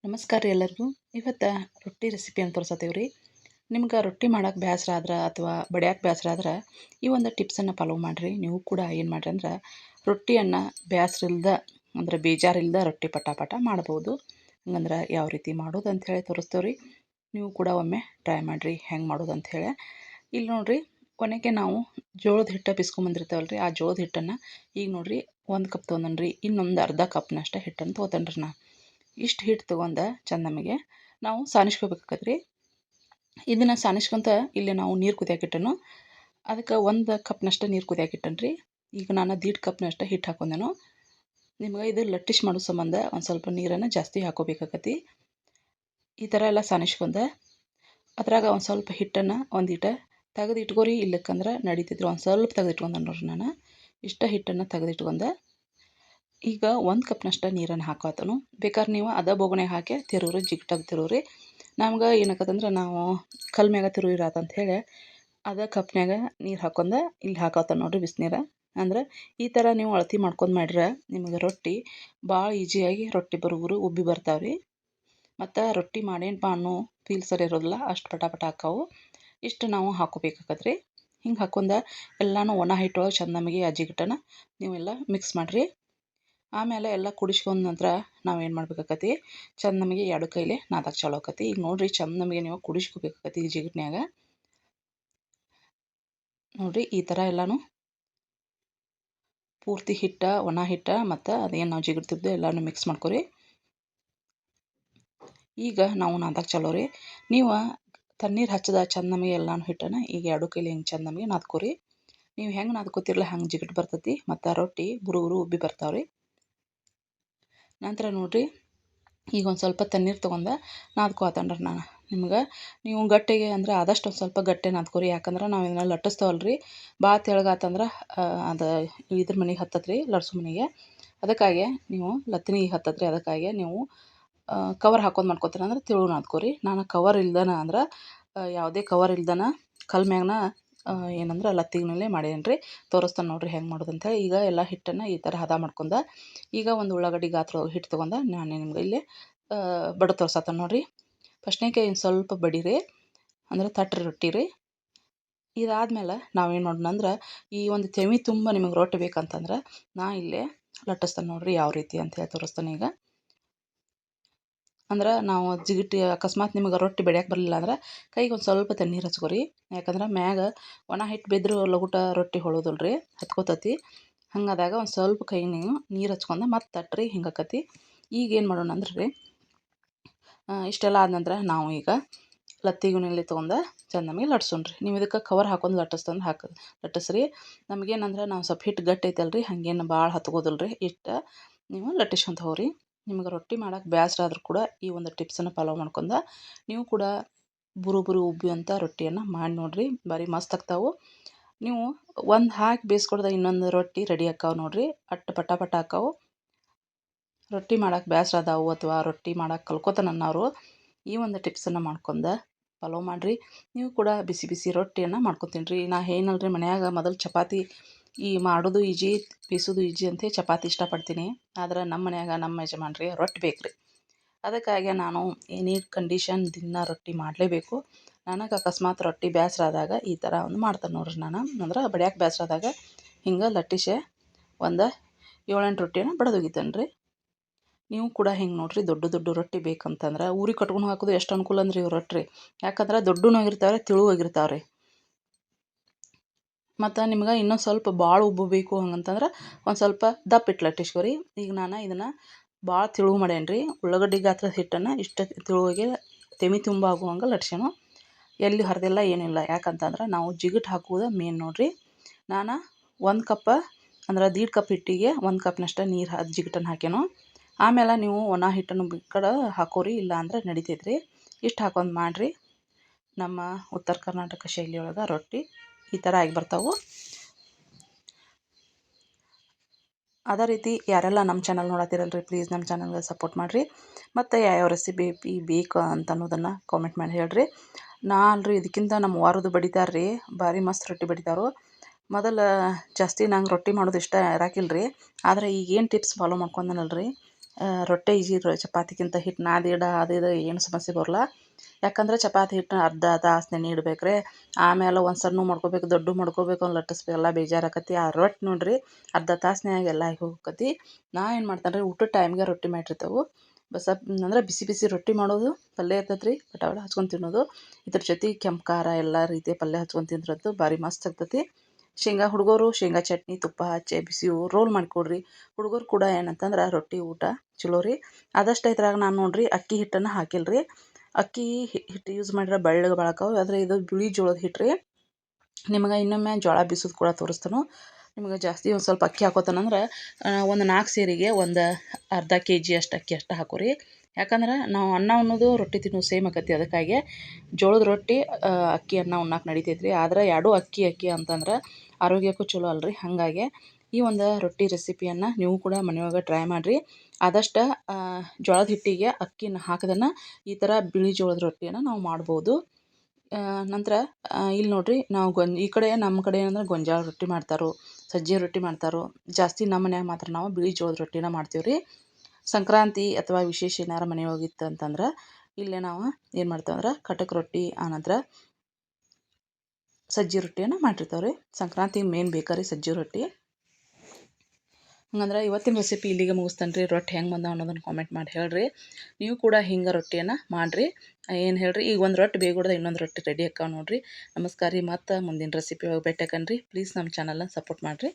ನಮಸ್ಕಾರ ರೀ ಎಲ್ಲರಿಗೂ. ಇವತ್ತು ರೊಟ್ಟಿ ರೆಸಿಪಿಯನ್ನು ತೋರ್ಸತ್ತೀವಿ ರೀ. ನಿಮ್ಗೆ ರೊಟ್ಟಿ ಮಾಡಕ್ಕೆ ಬೇಸರ ಆದ್ರೆ ಅಥವಾ ಬಡಿಯಕ್ಕೆ ಬೇಸರ ಆದ್ರೆ ಈ ಒಂದು ಟಿಪ್ಸನ್ನು ಫಾಲೋ ಮಾಡಿರಿ. ನೀವು ಕೂಡ ಏನು ಮಾಡಿರಿ ಅಂದ್ರೆ ರೊಟ್ಟಿಯನ್ನು ಬೇಸರ ಇಲ್ದ ಅಂದರೆ ಬೇಜಾರಿಲ್ದ ರೊಟ್ಟಿ ಪಟ ಮಾಡ್ಬೋದು. ಹಂಗಂದ್ರೆ ಯಾವ ರೀತಿ ಮಾಡೋದು ಅಂಥೇಳಿ ತೋರಿಸ್ತೇವೆ ರೀ. ನೀವು ಕೂಡ ಒಮ್ಮೆ ಟ್ರೈ ಮಾಡಿರಿ ಹೆಂಗೆ ಮಾಡೋದು ಅಂಥೇಳಿ. ಇಲ್ಲಿ ನೋಡಿರಿ, ಕೊನೆಗೆ ನಾವು ಜೋಳದ ಹಿಟ್ಟು ಬಿಸ್ಕೊಂಬಂದಿರ್ತೇವಲ್ಲ ರೀ, ಆ ಜೋಳದ ಹಿಟ್ಟನ್ನು ಈಗ ನೋಡಿರಿ 1 ಕಪ್ ತೊಗೊಂಡೇನಿ ರೀ. ಇನ್ನೊಂದು ಅರ್ಧ ಕಪ್ನಷ್ಟು ಹಿಟ್ಟನ್ನು ತೊಗೋತೇನೆ ರೀ ನಾನು. ಇಷ್ಟು ಹಿಟ್ಟು ತೊಗೊಂಡು ಚೆಂದ ನಮಗೆ ನಾವು ಸಾನಿಸ್ಕೋಬೇಕಾಗತ್ತೆ ರೀ. ಇದನ್ನು ಸಾನಿಸ್ಕೊಂತ ಇಲ್ಲಿ ನಾವು ನೀರು ಕುದಿಯಾಕಿಟ್ಟನು. ಅದಕ್ಕೆ 1 ಕಪ್ನಷ್ಟು ನೀರು ಕುದಿಯಾಕಿಟ್ಟನು ರೀ. ಈಗ ನಾನು 1.5 ಕಪ್ನಷ್ಟು ಹಿಟ್ಟು ಹಾಕೊಂಡೆನು. ನಿಮ್ಗೆ ಇದು ಲಟ್ಟಿಸ್ ಮಾಡೋ ಸಂಬಂಧ ಒಂದು ಸ್ವಲ್ಪ ನೀರನ್ನು ಜಾಸ್ತಿ ಹಾಕೋಬೇಕಾಗತ್ತೆ. ಈ ಥರ ಎಲ್ಲ ಸಾನಿಸ್ಕೊಂಡೆ ಅದ್ರಾಗ ಒಂದು ಸ್ವಲ್ಪ ಹಿಟ್ಟನ್ನು ಒಂದಿಟ ತೆಗೆದು ಇಟ್ಕೋರಿ. ಇಲ್ಲಕ್ಕಂದ್ರೆ ನಡೀತಿದ್ರು ಒಂದು ಸ್ವಲ್ಪ ತೆಗೆದು ಇಟ್ಕೊಂಡೆ ನೋಡ್ರಿ. ನಾನು ಇಷ್ಟ ಹಿಟ್ಟನ್ನು ತೆಗೆದು ಇಟ್ಕೊಂಡೆ. ಈಗ 1 ಕಪ್ನಷ್ಟು ನೀರನ್ನು ಹಾಕೋತನು. ಬೇಕಾದ್ರೆ ನೀವು ಅದ ಬೋಗಣೆ ಹಾಕಿ ತಿರುವ್ರಿ, ಜಿಗ್ಟಾಗಿ ತಿರುವ್ರಿ. ನಮ್ಗೆ ಏನಾಗತ್ತಂದ್ರೆ ನಾವು ಕಲ್ ಮ್ಯಾಗ ತಿರುವಿರಾತಂತ ಹೇಳಿ ಅದ ಕಪ್ನ್ಯಾಗ ನೀರು ಹಾಕೊಂಡ ಇಲ್ಲಿ ಹಾಕೋತಾನೆ ನೋಡಿರಿ ಬಿಸಿನೀರು. ಅಂದ್ರೆ ಈ ಥರ ನೀವು ಅಳತೆ ಮಾಡ್ಕೊಂಡು ಮಾಡ್ರೆ ನಿಮಗೆ ರೊಟ್ಟಿ ಭಾಳ ಈಜಿಯಾಗಿ ರೊಟ್ಟಿ ಬರುಗುರು ಉಬ್ಬಿ ಬರ್ತಾವ್ರಿ. ಮತ್ತು ರೊಟ್ಟಿ ಮಾಡೇನಪ್ಪ ಅನ್ನೋ ಫೀಲ್ ಸರಿ ಇರೋದಿಲ್ಲ, ಅಷ್ಟು ಪಟ ಹಾಕಾವು. ಇಷ್ಟು ನಾವು ಹಾಕೋಬೇಕಾಗತ್ತೆ ರೀ. ಹಿಂಗೆ ಹಾಕೊಂಡ ಎಲ್ಲನೂ ಒಣ ಹಿಟ್ಟೊಳಗೆ ಚೆಂದ ನಮಗೆ ಆ ಜಿಗಟನ್ನು ನೀವೆಲ್ಲ ಮಿಕ್ಸ್ ಮಾಡಿರಿ. ಆಮೇಲೆ ಎಲ್ಲ ಕುಡಿಸ್ಕೊಂಡ ನಂತರ ನಾವೇನು ಮಾಡ್ಬೇಕಾಗತ್ತೆ, ಚೆಂದ ನಮಗೆ 2 ಕೈಲಿ ನಾದಕ್ಕೆ ಚಾಲೂ ಆಕತಿ. ಈಗ ನೋಡಿರಿ, ಚೆಂದ ನಮಗೆ ನೀವು ಕುಡಿಸ್ಕೋಬೇಕಾಗತ್ತೆ ಈ ಜಿಗಟ್ನ್ಯಾಗ. ನೋಡಿರಿ ಈ ಥರ ಎಲ್ಲನೂ ಪೂರ್ತಿ ಹಿಟ್ಟು, ಒಣ ಹಿಟ್ಟು ಮತ್ತು ಅದೇನು ನಾವು ಜಿಗಿಡ್ತಿದ್ದು ಎಲ್ಲನೂ ಮಿಕ್ಸ್ ಮಾಡ್ಕೊರಿ. ಈಗ ನಾವು ನಾದಕ್ಕೆ ಚಾಲೂ ರೀ. ನೀವು ತಣ್ಣೀರು ಹಚ್ಚದ ಚೆಂದ ನಮಗೆ ಎಲ್ಲನೂ ಹಿಟ್ಟನ್ನು ಈಗ 2 ಕೈಲಿ ಹಿಂಗೆ ಚೆಂದ ನಮಗೆ ನಾದ್ಕೊರಿ. ನೀವು ಹೆಂಗೆ ನಾದ್ಕೋತಿರಲ್ಲ ಹಂಗೆ ಜಿಗಟ್ ಬರ್ತೈತಿ ಮತ್ತು ರೊಟ್ಟಿ ಬುರು ಉಬ್ಬಿ ಬರ್ತಾವ್ರಿ. ನಂತರ ನೋಡಿರಿ, ಈಗ ಒಂದು ಸ್ವಲ್ಪ ತಣ್ಣೀರು ತೊಗೊಂಡು ನಾದ್ಕೋತಾನ್ರಿ ನಾನು. ನಿಮ್ಗೆ ನೀವು ಗಟ್ಟಿಗೆ ಅಂದ್ರೆ ಆದಷ್ಟು ಒಂದು ಸ್ವಲ್ಪ ಗಟ್ಟಿ ನಾದ್ಕೊರಿ. ಯಾಕಂದ್ರೆ ನಾವು ಇದನ್ನ ಲಟ್ಟಿಸ್ತೇವಲ್ಲ ರೀ, ಭಾಳ ತೆಳ್ಳಗಾತಂದ್ರೆ ಅದು ಇದ್ರ ಮನೆಗೆ ಹತ್ತತ್ತೆ ರೀ, ಲಟ್ಸೋ ಮನೆಗೆ. ಅದಕ್ಕಾಗಿ ನೀವು ಲತ್ತಿನಿಗೆ ಹತ್ತತ್ತೆ ರೀ. ಅದಕ್ಕಾಗಿ ನೀವು ಕವರ್ ಹಾಕೊಂಡು ಮಾಡ್ಕೊತೀರ ಅಂದ್ರೆ ತೆಳು ನಾದ್ಕೊರಿ. ನಾನು ಕವರ್ ಇಲ್ದನ ಅಂದ್ರೆ ಯಾವುದೇ ಕವರ್ ಇಲ್ದನ ಕಲ್ ಮ್ಯಾಗನ ಏನಂದ್ರೆ ಲತ್ತಿಗೆ ಮಾಡೇನಿ ರೀ. ತೋರಿಸ್ತಾನೆ ನೋಡಿರಿ ಹೆಂಗೆ ಮಾಡೋದು ಅಂತೇಳಿ. ಈಗ ಎಲ್ಲ ಹಿಟ್ಟನ್ನು ಈ ಥರ ಹದ ಮಾಡ್ಕೊಂಡ ಈಗ ಒಂದು ಉಳ್ಳಾಗಡ್ಡಿ ಗಾತ್ರ ಹಿಟ್ಟು ತೊಗೊಂಡು ನಾನು ನಿಮ್ಗೆ ಇಲ್ಲಿ ಬಡ ತೋರ್ಸತ್ತಾನೆ ನೋಡಿರಿ. ಫಸ್ಟ್ನೇಗೆ ಇನ್ನು ಸ್ವಲ್ಪ ಬಡಿರಿ, ಅಂದ್ರೆ ತಟ್ರಿ ರೊಟ್ಟಿ ರೀ. ಇದಾದ್ಮೇಲೆ ನಾವೇನು ಮಾಡೋಣ ಅಂದ್ರೆ ಈ ಒಂದು ತೆವಿ ತುಂಬ ನಿಮಗೆ ರೊಟ್ಟಿ ಬೇಕಂತಂದ್ರೆ ನಾ ಇಲ್ಲೇ ಲಟ್ಟಿಸ್ತಾನೆ ನೋಡಿರಿ ಯಾವ ರೀತಿ ಅಂತೇಳಿ ತೋರಿಸ್ತಾನೆ ಈಗ. ಅಂದ್ರೆ ನಾವು ಜಿಗಿಟಿ ಅಕಸ್ಮಾತ್ ನಿಮಗೆ ರೊಟ್ಟಿ ಬಡಿಯಕ್ಕೆ ಬರಲಿಲ್ಲ ಅಂದ್ರೆ ಕೈಗೆ ಒಂದು ಸ್ವಲ್ಪ ತಣ್ಣೀರು ಹಚ್ಕೊರಿ. ಯಾಕಂದ್ರೆ ಮ್ಯಾಗ ಒಣ ಹಿಟ್ಟು ಬಿದ್ದರೂ ಲಗುಟ ರೊಟ್ಟಿ ಹೊಳೋದಿಲ್ಲ ರೀ, ಹತ್ಕೋತತಿ. ಹಂಗಾದಾಗ ಒಂದು ಸ್ವಲ್ಪ ಕೈ ನೀವು ನೀರು ಹಚ್ಕೊಂಡು ಮತ್ತೆ ತಟ್ರಿ, ಹಿಂಗಾಕತಿ. ಈಗ ಏನು ಮಾಡೋಣ ಅಂದ್ರೆ ರೀ, ಇಷ್ಟೆಲ್ಲ ಆದ ನಂತರ ನಾವು ಈಗ ಲತ್ತಿಗುನಲ್ಲಿ ತೊಗೊಂಡು ಚೆಂದ ನಮಗೆ ಲಟ್ಸೋಣ್ರಿ. ನೀವು ಇದಕ್ಕೆ ಕವರ್ ಹಾಕೊಂಡು ಲಟ್ಟಿಸ್ರಿ. ನಮಗೇನಂದ್ರೆ ನಾವು ಸ್ವಲ್ಪ ಹಿಟ್ಟು ಗಟ್ಟಿ ಐತಲ್ರಿ, ಹಾಗೇನು ಭಾಳ ಹತ್ಕೋದಿಲ್ಲ ರೀ. ಇಷ್ಟು ನೀವು ಲಟ್ಟಿಸ್ಕೊಂತ ಹೋಗ್ರಿ. ನಿಮ್ಗೆ ರೊಟ್ಟಿ ಮಾಡೋಕೆ ಬೇಸರ ಆದರೂ ಕೂಡ ಈ ಒಂದು ಟಿಪ್ಸನ್ನು ಫಾಲೋ ಮಾಡ್ಕೊಂಡು ನೀವು ಕೂಡ ಬುರು ಉಬ್ಬುವಂಥ ರೊಟ್ಟಿಯನ್ನು ಮಾಡಿ ನೋಡಿರಿ. ಭಾರಿ ಮಸ್ತ್ ಆಗ್ತಾವೆ. ನೀವು ಒಂದು ಹಾಕಿ ಬೇಯಿಸ್ಕೊಡ್ದೆ ಇನ್ನೊಂದು ರೊಟ್ಟಿ ರೆಡಿ ಆಕ್ಕಾವ ನೋಡಿರಿ, ಅಟ್ಟು ಪಟ ಆಕ್ಕಾವು. ರೊಟ್ಟಿ ಮಾಡೋಕೆ ಬೇಸರ ಅದಾವು ಅಥವಾ ರೊಟ್ಟಿ ಮಾಡೋಕೆ ಕಲ್ಕೋತಾನನ್ನೋರು ಈ ಒಂದು ಟಿಪ್ಸನ್ನು ಮಾಡ್ಕೊಂಡು ಫಾಲೋ ಮಾಡಿರಿ. ನೀವು ಕೂಡ ಬಿಸಿ ರೊಟ್ಟಿಯನ್ನು ಮಾಡ್ಕೊತೀನಿ. ನಾ ಏನಲ್ರಿ ಮನ್ಯಾಗ ಮೊದಲು ಚಪಾತಿ ಈ ಮಾಡೋದು ಈಜಿ, ಬೀಸೋದು ಈಜಿ ಅಂತೇಳಿ ಚಪಾತಿ ಇಷ್ಟಪಡ್ತೀನಿ. ಆದ್ರೆ ನಮ್ಮ ಮನ್ಯಾಗ ನಮ್ಮ ಯಜಮಾನ್ರಿಗೆ ರೊಟ್ಟಿ ಬೇಕು ರೀ. ಅದಕ್ಕಾಗಿ ನಾನು ಎನಿ ಕಂಡೀಷನ್ ದಿನ ರೊಟ್ಟಿ ಮಾಡಲೇಬೇಕು. ನನಗೆ ಅಕಸ್ಮಾತ್ ರೊಟ್ಟಿ ಬೇಸರ ಆದಾಗ ಈ ಥರ ಒಂದು ಮಾಡ್ತಾನೆ ನೋಡ್ರಿ. ನಾನು ಅಂದ್ರೆ ಬಡಿಯೋಕೆ ಬೇಸರ ಆದಾಗ ಹಿಂಗೆ ಲಟ್ಟಿಸೆ ಒಂದು 7-8 ರೊಟ್ಟಿಯನ್ನು ಬಡಿದೋಗಿತೇನೆ ರೀ. ನೀವು ಕೂಡ ಹಿಂಗೆ ನೋಡಿರಿ, ದೊಡ್ಡ ರೊಟ್ಟಿ ಬೇಕಂತಂದ್ರೆ ಊರಿಗೆ ಕಟ್ಕೊಂಡು ಹಾಕೋದು ಎಷ್ಟು ಅನುಕೂಲ ಅಂದ್ರೆ ಇವು ರೊಟ್ಟಿ. ಯಾಕಂದ್ರೆ ದೊಡ್ಡನೂ ಆಗಿರ್ತಾವೆ, ತಿಳುವಾಗಿರ್ತಾವೆ ರೀ. ಮತ್ತು ನಿಮ್ಗೆ ಇನ್ನೊಂದು ಸ್ವಲ್ಪ ಭಾಳ ಉಬ್ಬು ಬೇಕು ಹಂಗಂತಂದ್ರೆ ಒಂದು ಸ್ವಲ್ಪ ದಪ್ಪ ಹಿಟ್ಟು ಲಟ್ಟಿಸ್ಕೊರಿ. ಈಗ ನಾನು ಇದನ್ನು ಭಾಳ ತಿಳು ಮಾಡೇನಿ ರೀ. ಉಳ್ಳಾಗಡ್ಡಿ ಗಾತ್ರದ ಹಿಟ್ಟನ್ನು ಇಷ್ಟು ತಿಳುವಾಗೆ ತೆಮಿ ತುಂಬ ಆಗುವಂಗೆ ಲಟ್ಸೇನು. ಎಲ್ಲಿ ಹರಿದಿಲ್ಲ ಏನಿಲ್ಲ. ಯಾಕಂತಂದ್ರೆ ನಾವು ಜಿಗಿಟ್ ಹಾಕುವುದು ಮೇನ್ ನೋಡಿರಿ. ನಾನು 1 ಕಪ್ ಅಂದ್ರೆ 1.5 ಕಪ್ ಹಿಟ್ಟಿಗೆ 1 ಕಪ್ನಷ್ಟು ನೀರು ಜಿಗಿಟನ್ನು ಹಾಕೇನು. ಆಮೇಲೆ ನೀವು ಒಣ ಹಿಟ್ಟನ್ನು ಕಡೆ ಹಾಕೋರಿ, ಇಲ್ಲ ಅಂದ್ರೆ ನಡಿತೈತ್ರಿ. ಇಷ್ಟು ಹಾಕೊಂಡು ಮಾಡಿರಿ. ನಮ್ಮ ಉತ್ತರ ಕರ್ನಾಟಕ ಶೈಲಿಯೊಳಗೆ ರೊಟ್ಟಿ ಈ ಥರ ಆಗಿ ಬರ್ತಾವೆ. ಅದೇ ರೀತಿ ಯಾರೆಲ್ಲ ನಮ್ಮ ಚಾನಲ್ ನೋಡತ್ತೀರಲ್ರಿ, ಪ್ಲೀಸ್ ನಮ್ಮ ಚಾನಲ್ಗೆ ಸಪೋರ್ಟ್ ಮಾಡಿರಿ. ಮತ್ತು ಯಾವ್ಯಾವ ರೆಸಿಪಿ ಬೇಕು ಅಂತ ಅನ್ನೋದನ್ನು ಕಾಮೆಂಟ್ ಮಾಡಿ ಹೇಳ್ರಿ. ಅಲ್ರಿ ಇದಕ್ಕಿಂತ ನಮ್ಮ ವಾರದ್ದು ಬಡಿತಾರೆ ರೀ, ಭಾರಿ ಮಸ್ತ್ ರೊಟ್ಟಿ ಬಡಿತಾರೋ. ಮೊದಲು ಜಾಸ್ತಿ ನಂಗೆ ರೊಟ್ಟಿ ಮಾಡೋದು ಇಷ್ಟ ಇರಾಕಿಲ್ಲ ರೀ. ಆದರೆ ಈಗೇನು ಟಿಪ್ಸ್ ಫಾಲೋ ಮಾಡ್ಕೊಂಡನಲ್ರಿ, ರೊಟ್ಟಿ ಈಜಿ ಚಪಾತಿಗಿಂತ ಹಿಟ್ಟು ನಾದಿಡ ಅದು ಇದು ಏನು ಸಮಸ್ಯೆ ಬರೋಲ್ಲ. ಯಾಕಂದ್ರೆ ಚಪಾತಿ ಹಿಟ್ಟನ್ನ ಅರ್ಧ ತಾಸು ನೆನೆ ಇಡಬೇಕ್ರಿ. ಆಮೇಲೆ ಒಂದು ಸಣ್ಣ ಮಾಡ್ಕೋಬೇಕು, ದೊಡ್ಡ ಮಾಡ್ಕೋಬೇಕು, ಒಂದು ಲಟ್ಟಿಸ್ಬೇಕೆಲ್ಲ ಬೇಜಾರಾಕತಿ. ಆ ರೊಟ್ಟಿ ನೋಡಿರಿ ಅರ್ಧ ತಾಸ್ನ್ಯಾಗ ಎಲ್ಲ ಹೋಗಕತಿ. ನಾ ಏನು ಮಾಡ್ತೇನೆ ರೀ, ಊಟದ ಟೈಮ್ಗೆ ರೊಟ್ಟಿ ಮಾಡಿರ್ತೇವೆ. ಅಂದ್ರೆ ಬಿಸಿ ಬಿಸಿ ರೊಟ್ಟಿ ಮಾಡೋದು, ಪಲ್ಯ ಇರ್ತೈತೆ ರೀ, ಪಟಾವಡ ಹಚ್ಕೊಂಡು ತಿನ್ನೋದು. ಇದ್ರ ಜೊತೆ ಕೆಂಪು ಖಾರ ಎಲ್ಲ ರೀತಿಯ ಪಲ್ಯ ಹಚ್ಕೊಂಡು ತಿಂದ್ರಂತೂ ಭಾರಿ ಮಸ್ತ್ ಆಗ್ತೈತಿ. ಶೇಂಗಾ ಹುಡುಗರು ಶೇಂಗಾ ಚಟ್ನಿ ತುಪ್ಪ ಹಚ್ಚಿ ಬಿಸಿ ರೋಲ್ ಮಾಡಿಕೊಡ್ರಿ. ಹುಡುಗರು ಕೂಡ ಏನಂತಂದ್ರೆ ರೊಟ್ಟಿ ಊಟ ಚಲೋ ರೀ. ಆದಷ್ಟು ಇದ್ರಾಗ ನಾನು ನೋಡಿರಿ ಅಕ್ಕಿ ಹಿಟ್ಟನ್ನು ಹಾಕಿಲ್ಲ ರೀ. ಅಕ್ಕಿ ಹಿಟ್ಟು ಯೂಸ್ ಮಾಡಿದ್ರೆ ಬೆಳ್ಳಗೆ ಬಾಳಕಾವು, ಆದರೆ ಇದು ಬಿಳಿ ಜೋಳದ ಹಿಟ್ಟು ರೀ. ನಿಮಗೆ ಇನ್ನೊಮ್ಮೆ ಜೋಳ ಬೀಸೋದು ಕೂಡ ತೋರಿಸ್ತಾನು. ನಿಮ್ಗೆ ಜಾಸ್ತಿ ಒಂದು ಸ್ವಲ್ಪ ಅಕ್ಕಿ ಹಾಕೋತಾನಂದ್ರೆ ಒಂದು 4 ಸೇರಿಗೆ ಒಂದು ಅರ್ಧ kg ಅಷ್ಟು ಅಕ್ಕಿ ಅಷ್ಟು ಹಾಕೋರಿ. ಯಾಕಂದ್ರೆ ನಾವು ಅನ್ನ ಉಣ್ಣೋದು ರೊಟ್ಟಿ ತಿನ್ನೋದು ಸೇಮ್ ಆಕತಿ. ಅದಕ್ಕಾಗಿ ಜೋಳದ ರೊಟ್ಟಿ ಅಕ್ಕಿ ಅನ್ನ ಉಣ್ಣಾಕೆ ನಡಿತೈತೆ ರೀ. ಆದ್ರೆ ಎರಡೂ ಅಕ್ಕಿ ಅಂತಂದ್ರೆ ಆರೋಗ್ಯಕ್ಕೂ ಚಲೋ ಅಲ್ರಿ. ಹಾಗಾಗಿ ಈ ಒಂದು ರೊಟ್ಟಿ ರೆಸಿಪಿಯನ್ನು ನೀವು ಕೂಡ ಮನೆಯೊಳಗೆ ಟ್ರೈ ಮಾಡಿರಿ. ಆದಷ್ಟು ಜೋಳದ ಹಿಟ್ಟಿಗೆ ಅಕ್ಕಿನ ಹಾಕೋದನ್ನು ಈ ಥರ ಬಿಳಿ ಜೋಳದ ರೊಟ್ಟಿಯನ್ನು ನಾವು ಮಾಡ್ಬೋದು. ನಂತರ ಇಲ್ಲಿ ನೋಡಿರಿ, ನಾವು ಈ ಕಡೆ ನಮ್ಮ ಕಡೆ ಏನಂದ್ರೆ ಗೊಂಜಾಳ ರೊಟ್ಟಿ ಮಾಡ್ತಾರೋ, ಸಜ್ಜೆ ರೊಟ್ಟಿ ಮಾಡ್ತಾರೋ. ಜಾಸ್ತಿ ನಮ್ಮ ಮನ್ಯಾಗ ಮಾತ್ರ ನಾವು ಬಿಳಿ ಜೋಳದ ರೊಟ್ಟಿನ ಮಾಡ್ತೀವಿ ರೀ. ಸಂಕ್ರಾಂತಿ ಅಥವಾ ವಿಶೇಷ ಏನಾರು ಮನೆಯೊಳಗಿತ್ತು ಅಂತಂದ್ರೆ ಇಲ್ಲೇ ನಾವು ಏನು ಮಾಡ್ತೇವೆ ಅಂದ್ರೆ ಕಟಕ್ ರೊಟ್ಟಿ, ಆನಂತರ ಸಜ್ಜೆ ರೊಟ್ಟಿಯನ್ನು ಮಾಡಿರ್ತಾವೆ ರೀ. ಸಂಕ್ರಾಂತಿಗೆ ಮೇನ್ ಬೇಕಾರಿ ಸಜ್ಜೆ ರೊಟ್ಟಿ. ಹಂಗಂದ್ರೆ ಇವತ್ತಿನ ರೆಸಿಪಿ ಇಲ್ಲಿಗೆ ಮುಗಿಸ್ತೇನೆ ರೀ. ರೊಟ್ಟಿ ಹೆಂಗೆ ಬಂದ ಅನ್ನೋದನ್ನು ಕಾಮೆಂಟ್ ಮಾಡಿ ಹೇಳ್ರಿ. ನೀವು ಕೂಡ ಹಿಂಗೆ ರೊಟ್ಟಿಯನ್ನು ಮಾಡಿರಿ. ಏನು ಹೇಳ್ರಿ, ಈಗ ಒಂದು ರೊಟ್ಟಿ ಬೇಗ ಇನ್ನೊಂದು ರೊಟ್ಟಿ ರೆಡಿ ಆಕ್ಕಾವ ನೋಡಿರಿ. ನಮಸ್ಕಾರ ರೀ. ಮತ್ತು ಮುಂದಿನ ರೆಸಿಪಿ ಒಳಗೆ ಭೇಟಿ ಆಕನ್ರಿ. ಪ್ಲೀಸ್ ನಮ್ಮ ಚಾನಲ್ನ ಸಪೋರ್ಟ್ ಮಾಡಿರಿ.